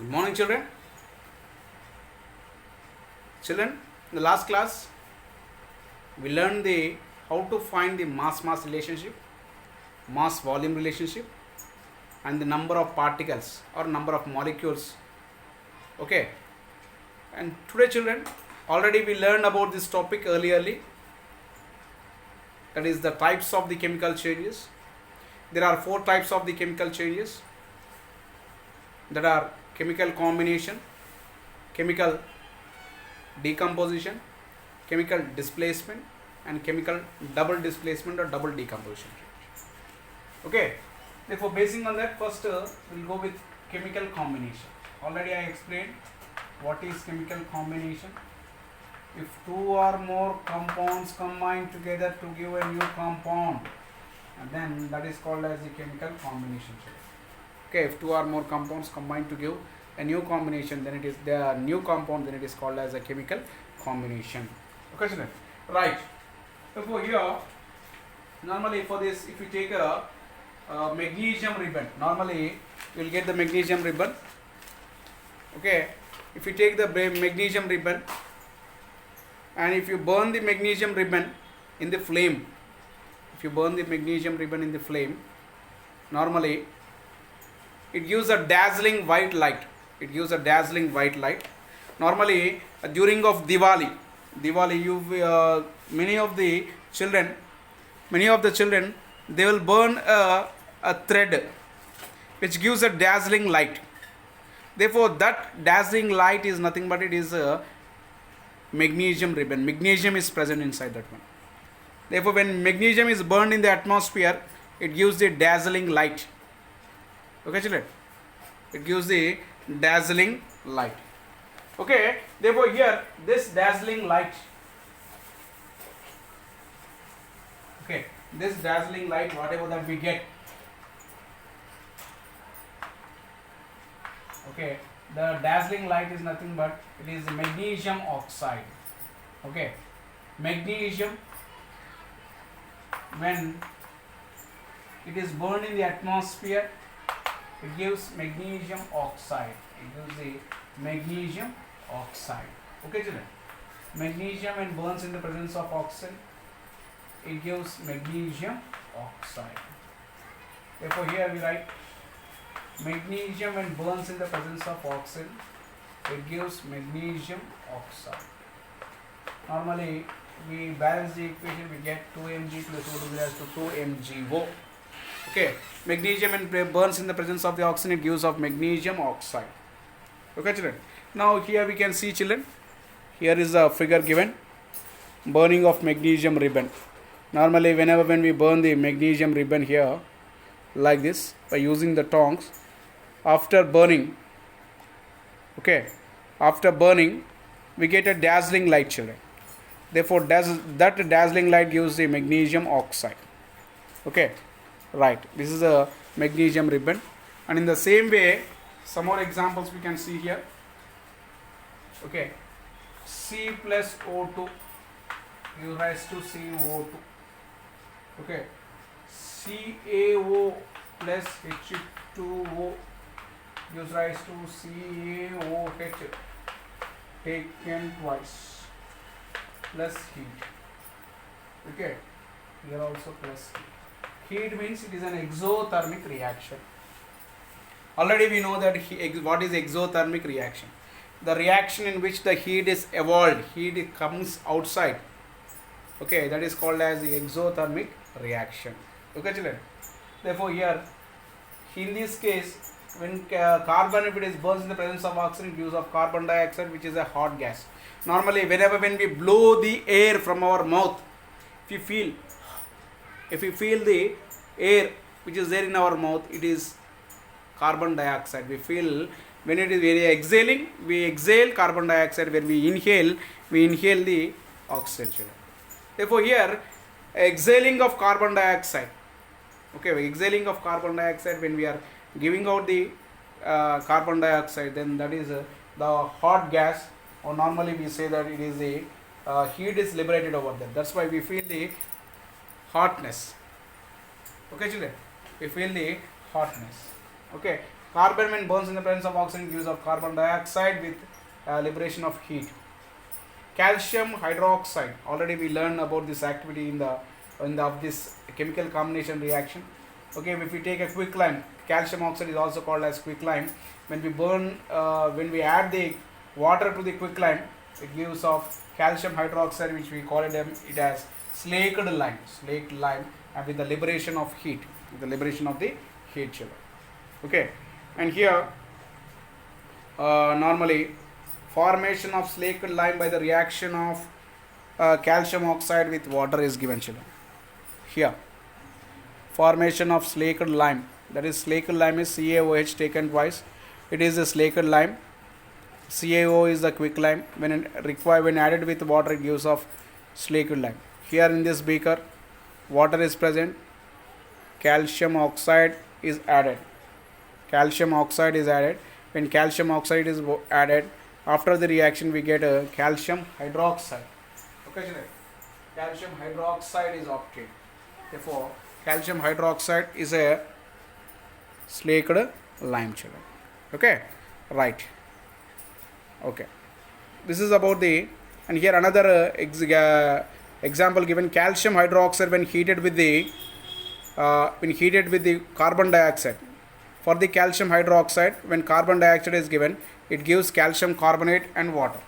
Good morning, children. Children, in the last class, we learned the how to find the mass-mass relationship, mass-volume relationship, and the number of particles or number of molecules. Okay. And today, children, already we learned about this topic earlierly. That is the types of the chemical changes. There are 4 types of the chemical changes. That are chemical combination, chemical decomposition, chemical displacement, and chemical double displacement or double decomposition. Okay, therefore basing on that, first we'll go with chemical combination. Already I explained what is chemical combination. If 2 or more compounds combine together to give a new compound, and then that is called as the chemical combination. Okay, if 2 or more compounds combine to give a new combination, then it is the new compound, then it is called as a chemical combination. Okay, children? Right. Therefore here, normally for this, if you take a magnesium ribbon, normally you will get the magnesium ribbon. Okay, if you take the magnesium ribbon and if you burn the magnesium ribbon in the flame, if you burn the magnesium ribbon in the flame, normally it gives a dazzling white light. It gives a dazzling white light. Normally during of Diwali, you many of the children, they will burn a thread which gives a dazzling light. Therefore that dazzling light is nothing but it is a magnesium ribbon. Magnesium is present inside that one. Therefore when magnesium is burned in the atmosphere, it gives the dazzling light. Okay, children? It gives the dazzling light. Okay, therefore here this dazzling light, okay, this dazzling light, whatever that we get, okay, the dazzling light is nothing but it is magnesium oxide. Okay, magnesium, when it is burned in the atmosphere, it gives magnesium oxide. It gives the magnesium oxide. Okay, children? Magnesium when burns in the presence of oxygen, it gives magnesium oxide. Therefore here we write magnesium when burns in the presence of oxygen, it gives magnesium oxide. Normally we balance the equation, we get 2Mg plus O is to 2MgO. Okay, magnesium when burns in the presence of the oxygen, it gives of magnesium oxide. Okay, children? Now here we can see, children, here is a figure given, burning of magnesium ribbon. Normally when we burn the magnesium ribbon here like this by using the tongs, after burning, okay, after burning we get a dazzling light, children. Therefore that dazzling light gives the magnesium oxide. Okay, right, this is a magnesium ribbon. And in the same way, some more examples we can see here. Okay, C plus O2 gives rise to CO2. Okay, CaO plus H2O gives rise to CaOH taken twice, plus heat. Okay, here also plus heat. Heat means it is an exothermic reaction. Already we know that what is exothermic reaction. The reaction in which the heat is evolved, heat comes outside. Okay, that is called as the exothermic reaction. Okay, children? Therefore here, in this case, when carbon, if it is burns in the presence of oxygen, it gives of carbon dioxide, which is a hot gas. Normally when we blow the air from our mouth, if you feel the air which is there in our mouth, it is carbon dioxide. We feel when it is very exhaling, we exhale carbon dioxide. When we inhale the oxygen. Therefore here exhaling of carbon dioxide, okay, exhaling of carbon dioxide, when we are giving out the carbon dioxide, then that is the hot gas, or normally we say that it is the heat is liberated over there. That's why we feel the hotness. Okay, children? We feel the hotness. Okay, Carbon when burns in the presence of oxygen gives off carbon dioxide with liberation of heat. Calcium hydroxide, already we learned about this activity in the of this chemical combination reaction. Okay, if we take a quicklime, calcium oxide is also called as quicklime. When we burn, when we add the water to the quicklime, it gives off calcium hydroxide, which we call it as slaked lime, and with the liberation of heat, children. Okay, and here normally formation of slaked lime by the reaction of calcium oxide with water is given, children. Here, formation of slaked lime, that is slaked lime is CaOH taken twice. It is a slaked lime. CaO is the quicklime. When added with water, it gives off slaked lime. Here in this beaker, water is present. Calcium oxide is added. When calcium oxide is added, after the reaction we get a calcium hydroxide. Okay, children? Calcium hydroxide is obtained. Therefore, calcium hydroxide is a slaked lime, children. Okay, right. Okay, this is about the, and here another example given. Calcium hydroxide when heated with the carbon dioxide. For the calcium hydroxide, when carbon dioxide is given, it gives calcium carbonate and water,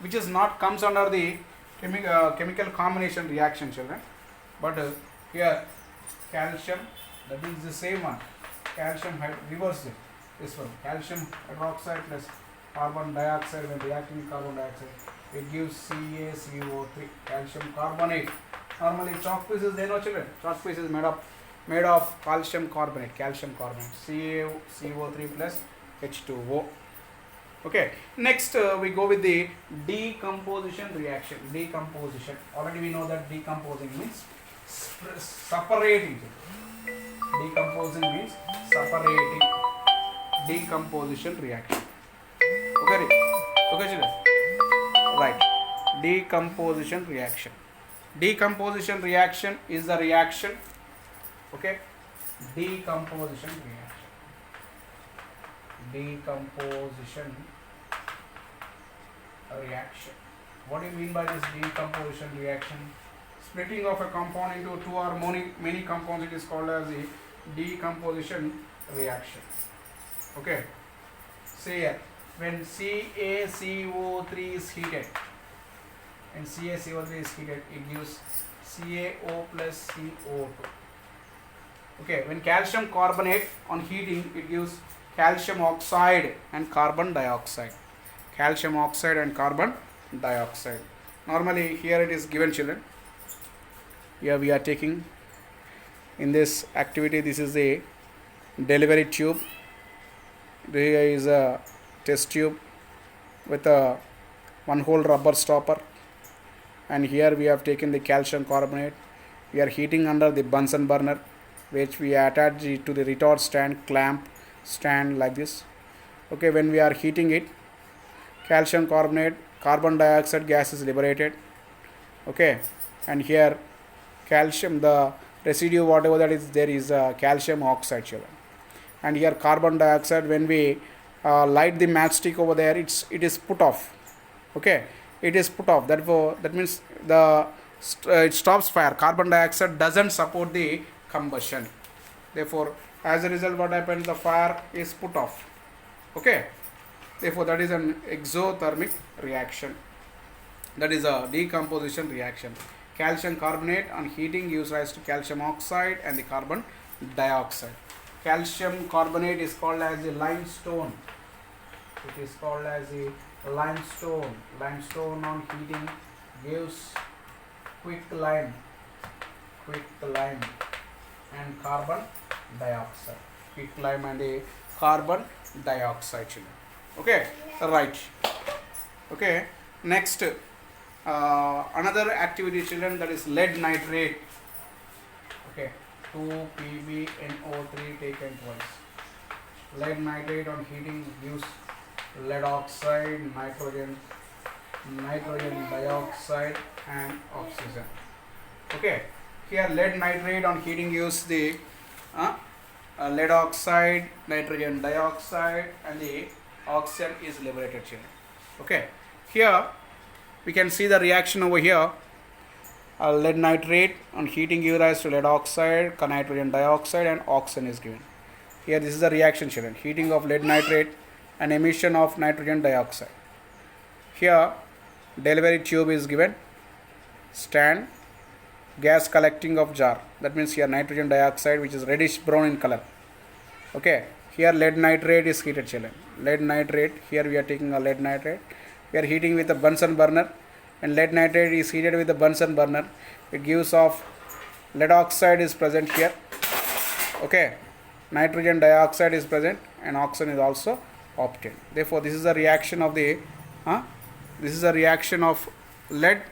which is not comes under the chemical combination reaction, children. But here calcium, that is the same one. Calcium reverse it. This one, calcium hydroxide plus carbon dioxide, when reacting with carbon dioxide, it gives CaCO3, calcium carbonate. Normally chalk piece is there, no, children. Chalk piece is made of calcium carbonate, CaCO3 plus H2O. Okay, next we go with the decomposition reaction. Decomposition, already we know that decomposing means separating. Decomposing means separating. Decomposition reaction. Okay, children. Right. Decomposition reaction. Decomposition reaction is the reaction. Okay. Decomposition reaction. What do you mean by this decomposition reaction? Splitting of a compound into two or many compounds, it is called as the decomposition reaction. Okay. Say here, when CaCO3 is heated, it gives CaO plus CO2. Okay, when calcium carbonate on heating, it gives calcium oxide and carbon dioxide. Normally here it is given, children. Here we are taking in this activity, this is a delivery tube. There is a test tube with a one hole rubber stopper, and here we have taken the calcium carbonate. We are heating under the Bunsen burner, which we attach it to the retort stand, clamp stand like this. Okay, when we are heating it, calcium carbonate, carbon dioxide gas is liberated. Okay, and here calcium, the residue whatever that is there is calcium oxide, children. And here carbon dioxide, when we light the matchstick over there, it is put off. Okay, it is put off. Therefore, that means it stops fire. Carbon dioxide doesn't support the combustion. Therefore, as a result, what happens? The fire is put off. Okay. Therefore, that is an exothermic reaction. That is a decomposition reaction. Calcium carbonate on heating gives rise to calcium oxide and the carbon dioxide. Calcium carbonate is called as the limestone. It is called as the limestone. Limestone on heating gives quicklime and carbon dioxide. Quicklime and a carbon dioxide, children. Okay, right. Okay, next another activity, children, that is lead nitrate. Okay, 2PbNO3 taken twice. Lead nitrate on heating gives lead oxide, nitrogen dioxide and oxygen. Okay, here lead nitrate on heating gives the lead oxide, nitrogen dioxide, and the oxygen is liberated, children. Okay, here we can see the reaction over here. Lead nitrate on heating gives rise to lead oxide, nitrogen dioxide, and oxygen is given. Here this is the reaction, children. Heating of lead nitrate and emission of nitrogen dioxide. Here delivery tube is given, stand, gas collecting of jar. That means here nitrogen dioxide, which is reddish brown in color. Okay, here lead nitrate is heated, children. Lead nitrate, here we are taking a lead nitrate. We are heating with a Bunsen burner, and lead nitrate is heated with the Bunsen burner. It gives off lead oxide is present here. Okay, nitrogen dioxide is present, and oxygen is also obtained. Therefore, this is the reaction of the lead.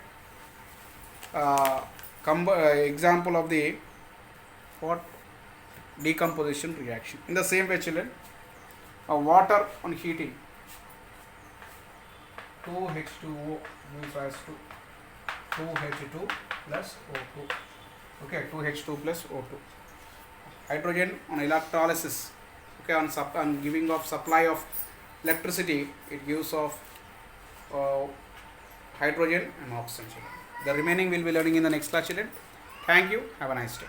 Example of the what decomposition reaction. In the same way, children, water on heating, 2H2O gives rise to 2H2 plus O2. Okay, 2H2 plus O2. Hydrogen on electrolysis, okay, on giving of supply of electricity, it gives off hydrogen and oxygen. The remaining will be learning in the next class, children. Thank you. Have a nice day.